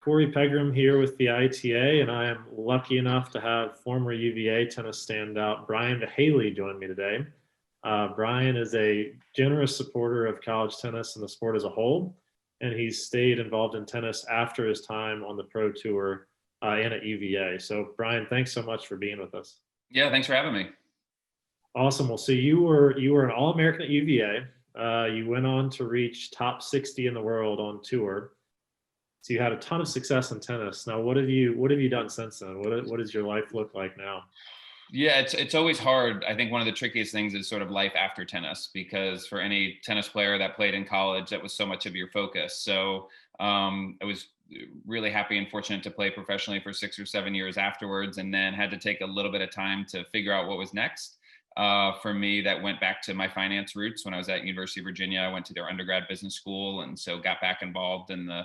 Corey Pegram here with the ITA, and I am lucky enough to have former UVA tennis standout Brian Vahaly join me today. Brian is a generous supporter of college tennis and the sport as a whole, and he's stayed involved in tennis after his time on the pro tour and at UVA. So, Brian, thanks so much for being with us. Yeah, thanks for having me. Awesome. Well, so you were an All American at UVA. You went on to reach top 60 in the world on tour. So you had a ton of success in tennis. Now, what have you done since then? What does your life look like now? Yeah, it's always hard. I think one of the trickiest things is sort of life after tennis, because for any tennis player that played in college, that was so much of your focus. So I was really happy and fortunate to play professionally for 6 or 7 years afterwards, and then had to take a little bit of time to figure out what was next. For me, that went back to my finance roots. When I was at University of Virginia, I went to their undergrad business school, and so got back involved in the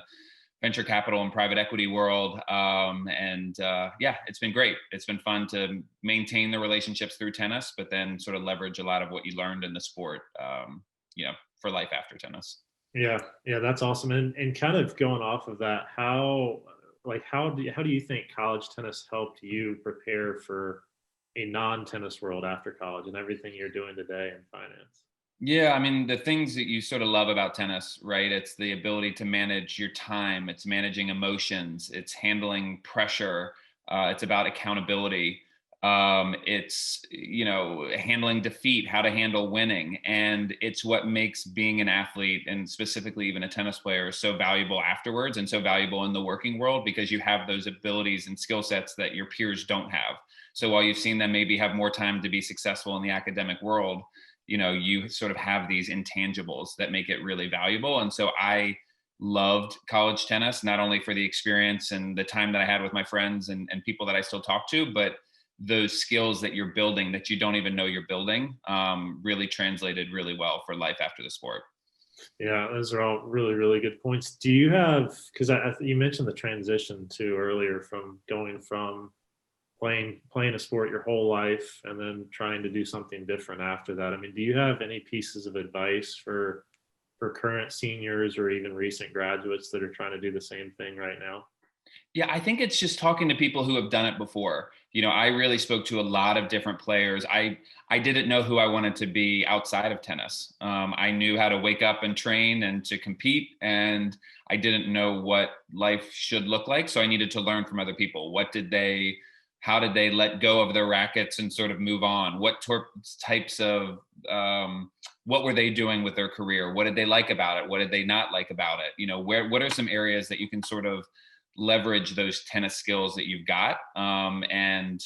venture capital and private equity world. Yeah, it's been great. It's been fun to maintain the relationships through tennis, but then sort of leverage a lot of what you learned in the sport, for life after tennis. Yeah, yeah, that's awesome. And kind of going off of that, how do you think college tennis helped you prepare for a non-tennis world after college and everything you're doing today in finance? Yeah, I mean, the things that you sort of love about tennis, right? It's the ability to manage your time, it's managing emotions, it's handling pressure, it's about accountability. It's handling defeat, how to handle winning. And it's what makes being an athlete, and specifically even a tennis player, so valuable afterwards and so valuable in the working world, because you have those abilities and skill sets that your peers don't have. So while you've seen them maybe have more time to be successful in the academic world, you sort of have these intangibles that make it really valuable. And so I loved college tennis, not only for the experience and the time that I had with my friends and people that I still talk to, but those skills that you're building that you don't even know you're building, really translated really well for life after the sport. Yeah, those are all really, really good points. Do you have, because you mentioned the transition too earlier from going from playing a sport your whole life and then trying to do something different after that. I mean, do you have any pieces of advice for current seniors or even recent graduates that are trying to do the same thing right now? Yeah, I think it's just talking to people who have done it before. I really spoke to a lot of different players. I didn't know who I wanted to be outside of tennis. I knew how to wake up and train and to compete, and I didn't know what life should look like. So I needed to learn from other people. How did they let go of their rackets and sort of move on? Types of what were they doing with their career? What did they like about it? What did they not like about it? What are some areas that you can sort of leverage those tennis skills that you've got, and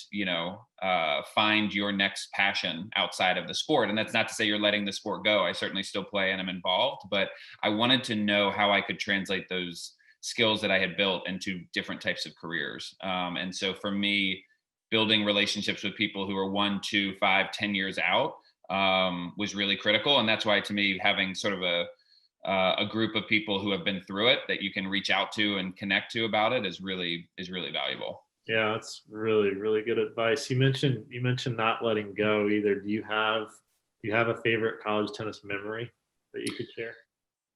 find your next passion outside of the sport. And that's not to say you're letting the sport go. I certainly still play and I'm involved, but I wanted to know how I could translate those skills that I had built into different types of careers. And so for me, building relationships with people who are 1, 2, 5, 10 years out, was really critical. And that's why, to me, having sort of a group of people who have been through it that you can reach out to and connect to about it is really valuable. Yeah, that's really, really good advice. You mentioned not letting go either. Do you have a favorite college tennis memory that you could share?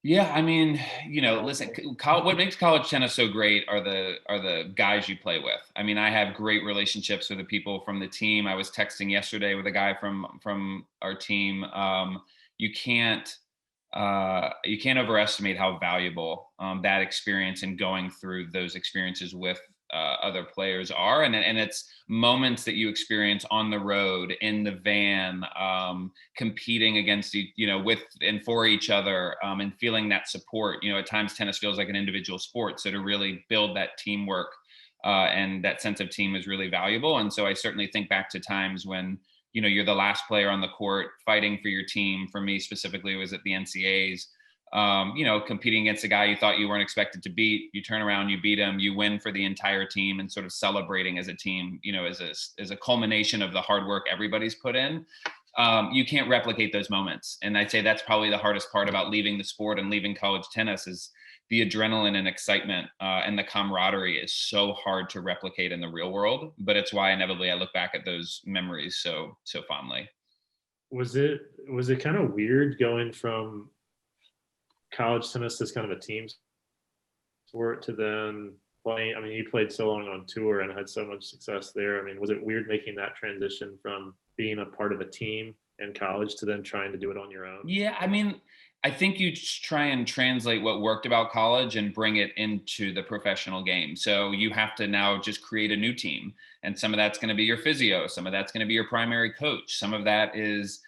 Yeah, I mean, listen, what makes college tennis so great are the guys you play with. I mean, I have great relationships with the people from the team. I was texting yesterday with a guy from our team. You can't overestimate how valuable that experience and going through those experiences with other players are, and it's moments that you experience on the road, in the van, competing against with and for each other, and feeling that support. At times tennis feels like an individual sport, so to really build that teamwork, and that sense of team is really valuable. And so I certainly think back to times when you're the last player on the court fighting for your team. For me specifically, it was at the NCAAs. Competing against a guy you thought you weren't expected to beat, you turn around, you beat him, you win for the entire team, and sort of celebrating as a team, as a culmination of the hard work everybody's put in. You can't replicate those moments. And I'd say that's probably the hardest part about leaving the sport and leaving college tennis is the adrenaline and excitement, and the camaraderie is so hard to replicate in the real world. But it's why inevitably I look back at those memories so fondly. Was it kind of weird going from college tennis as kind of a team sport to then playing? I mean, you played so long on tour and had so much success there. I mean, was it weird making that transition from being a part of a team in college to then trying to do it on your own? Yeah, I mean, I think you just try and translate what worked about college and bring it into the professional game. So you have to now just create a new team. And some of that's going to be your physio, some of that's going to be your primary coach. Some of that is,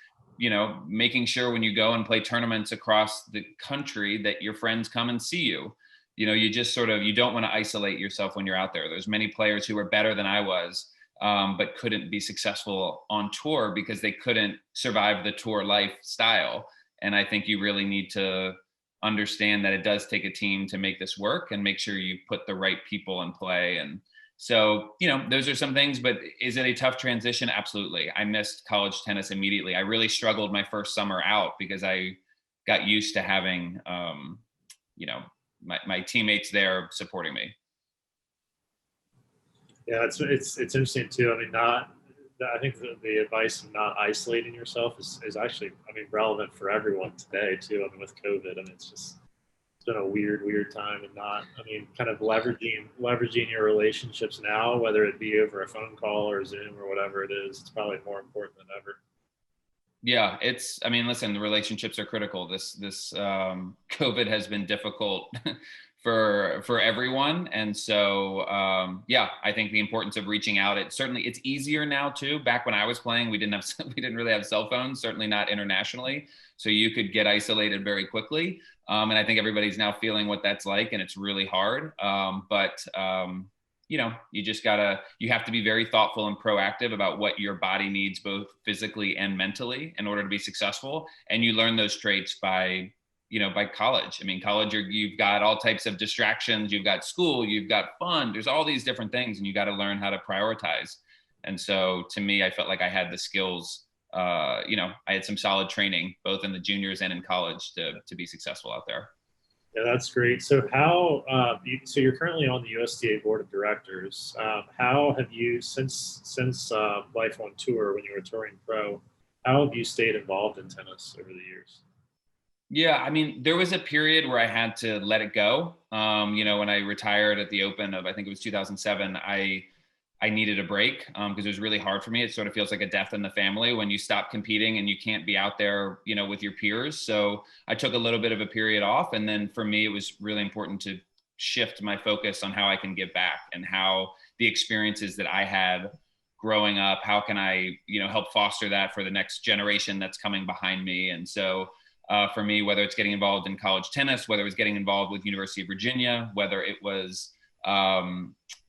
making sure when you go and play tournaments across the country that your friends come and see you. You just sort of, you don't want to isolate yourself when you're out there. There's many players who were better than I was, but couldn't be successful on tour because they couldn't survive the tour lifestyle. And I think you really need to understand that it does take a team to make this work and make sure you put the right people in play. And so, those are some things, but is it a tough transition? Absolutely. I missed college tennis immediately. I really struggled my first summer out because I got used to having, my teammates there supporting me. Yeah, it's interesting too. I mean, I think the advice of not isolating yourself is actually, I mean, relevant for everyone today too. I mean, with COVID, I mean, it's been a weird time, and I mean, kind of leveraging your relationships now, whether it be over a phone call or Zoom or whatever it is. It's probably more important than ever. Yeah, I mean, listen, the relationships are critical. This COVID has been difficult for everyone. And so, yeah, I think the importance of reaching out, it's easier now too. Back when I was playing, we didn't really have cell phones, certainly not internationally. So you could get isolated very quickly. And I think everybody's now feeling what that's like, and it's really hard. But you have to be very thoughtful and proactive about what your body needs, both physically and mentally, in order to be successful. And you learn those traits by college. I mean, college, you've got all types of distractions, you've got school, you've got fun, there's all these different things, and you got to learn how to prioritize. And so to me, I felt like I had the skills, I had some solid training, both in the juniors and in college to be successful out there. Yeah, that's great. So so you're currently on the USTA board of directors. How have you, since life on tour, when you were touring pro, how have you stayed involved in tennis over the years? Yeah, I mean, there was a period where I had to let it go. When I retired at the Open of, I think it was 2007, I needed a break because it was really hard for me. It sort of feels like a death in the family when you stop competing and you can't be out there, with your peers. So I took a little bit of a period off. And then for me, it was really important to shift my focus on how I can give back and how the experiences that I had growing up, how can I, help foster that for the next generation that's coming behind me. And so for me, whether it's getting involved in college tennis, whether it was getting involved with University of Virginia, whether it was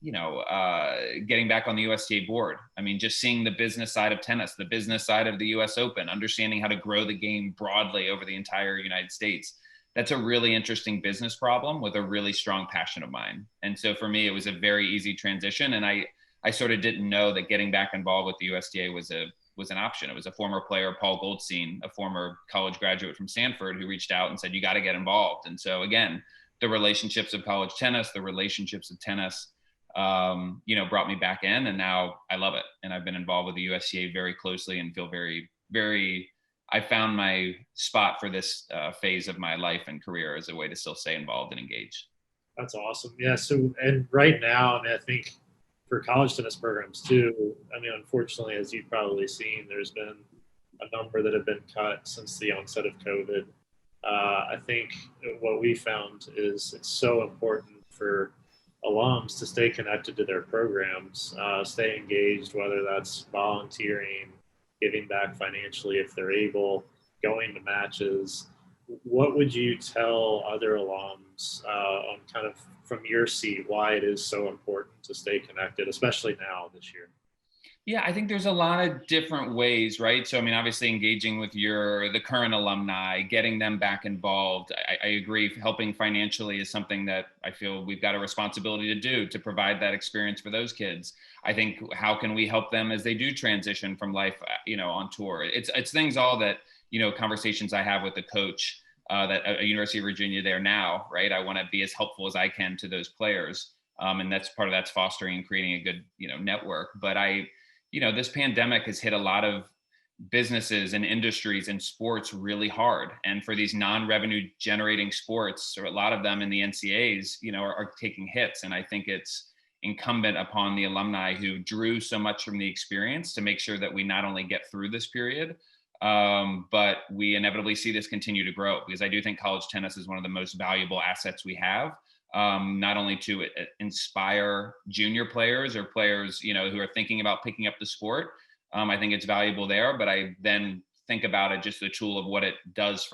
getting back on the USTA board. I mean, just seeing the business side of tennis, the business side of the US Open, understanding how to grow the game broadly over the entire United States. That's a really interesting business problem with a really strong passion of mine. And so for me, it was a very easy transition. And I sort of didn't know that getting back involved with the USTA was an option. It was a former player, Paul Goldstein, a former college graduate from Stanford, who reached out and said, you got to get involved. And so again, the relationships of college tennis, the relationships of tennis, brought me back in, and now I love it. And I've been involved with the USTA very closely and feel very, very, I found my spot for this phase of my life and career as a way to still stay involved and engaged. That's awesome. Yeah. So, and right now, I mean, I think for college tennis programs too, I mean, unfortunately, as you've probably seen, there's been a number that have been cut since the onset of COVID. I think what we found is it's so important for alums to stay connected to their programs, stay engaged, whether that's volunteering, giving back financially if they're able, going to matches. What would you tell other alums on kind of from your seat why it is so important to stay connected, especially now this year? Yeah, I think there's a lot of different ways, right? So, I mean, obviously engaging with the current alumni, getting them back involved. I agree. Helping financially is something that I feel we've got a responsibility to do, to provide that experience for those kids. I think, how can we help them as they do transition from life, on tour? It's things all that, conversations I have with the coach that at University of Virginia there now, right? I want to be as helpful as I can to those players. And that's that's fostering and creating a good, network. But this pandemic has hit a lot of businesses and industries and sports really hard. And for these non-revenue generating sports, or a lot of them in the NCAAs, are taking hits. And I think it's incumbent upon the alumni who drew so much from the experience to make sure that we not only get through this period, but we inevitably see this continue to grow, because I do think college tennis is one of the most valuable assets we have. Not only to inspire junior players or players, who are thinking about picking up the sport. I think it's valuable there, but I then think about it just the tool of what it does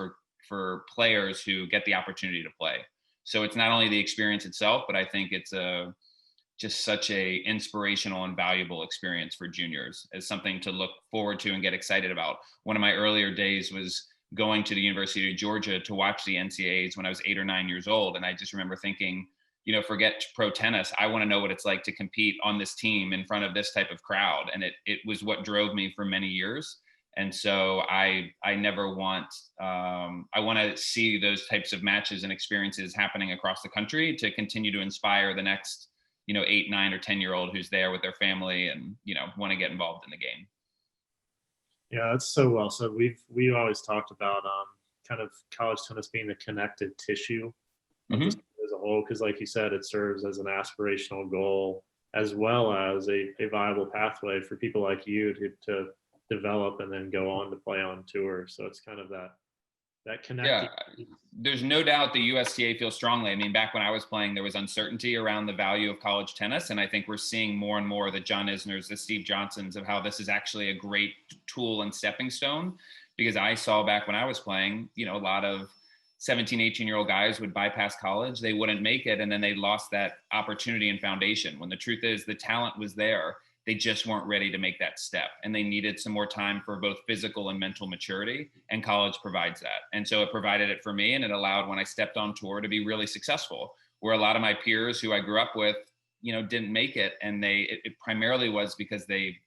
for players who get the opportunity to play. So it's not only the experience itself, but I think it's just such a inspirational and valuable experience for juniors, as something to look forward to and get excited about. One of my earlier days was going to the University of Georgia to watch the NCAAs when I was 8 or 9 years old. And I just remember thinking, forget pro tennis. I want to know what it's like to compete on this team in front of this type of crowd. And it was what drove me for many years. And so I never want, I want to see those types of matches and experiences happening across the country to continue to inspire the next, 8, 9, or 10-year-old who's there with their family and, want to get involved in the game. Yeah, that's so well said. We always talked about kind of college tennis being the connective tissue of the sport as a whole, because like you said, it serves as an aspirational goal as well as a viable pathway for people like you to develop and then go on to play on tour. So it's kind of that connecting. Yeah, there's no doubt the USTA feels strongly. I mean, back when I was playing, there was uncertainty around the value of college tennis. And I think we're seeing more and more the John Isners, the Steve Johnsons, of how this is actually a great tool and stepping stone. Because I saw back when I was playing, a lot of 17, 18-year-old guys would bypass college. They wouldn't make it. And then they lost that opportunity and foundation, when the truth is the talent was there. They just weren't ready to make that step, and they needed some more time for both physical and mental maturity, and college provides that. And so it provided it for me, and it allowed, when I stepped on tour, to be really successful, where a lot of my peers who I grew up with, didn't make it. And it primarily was because they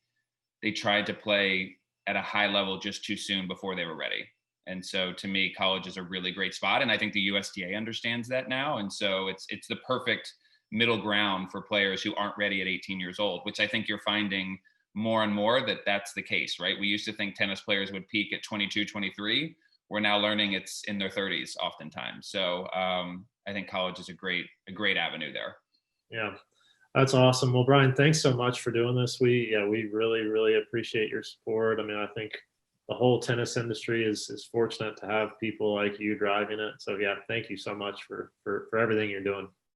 tried to play at a high level just too soon before they were ready. And so to me, college is a really great spot. And I think the USDA understands that now. And so it's the perfect middle ground for players who aren't ready at 18 years old, which I think you're finding more and more that that's the case, right? We used to think tennis players would peak at 22, 23. We're now learning it's in their 30s oftentimes. So I think college is a great avenue there. Yeah, that's awesome. Well, Brian, thanks so much for doing this. We really, really appreciate your support. I mean, I think the whole tennis industry is fortunate to have people like you driving it. So yeah, thank you so much for everything you're doing.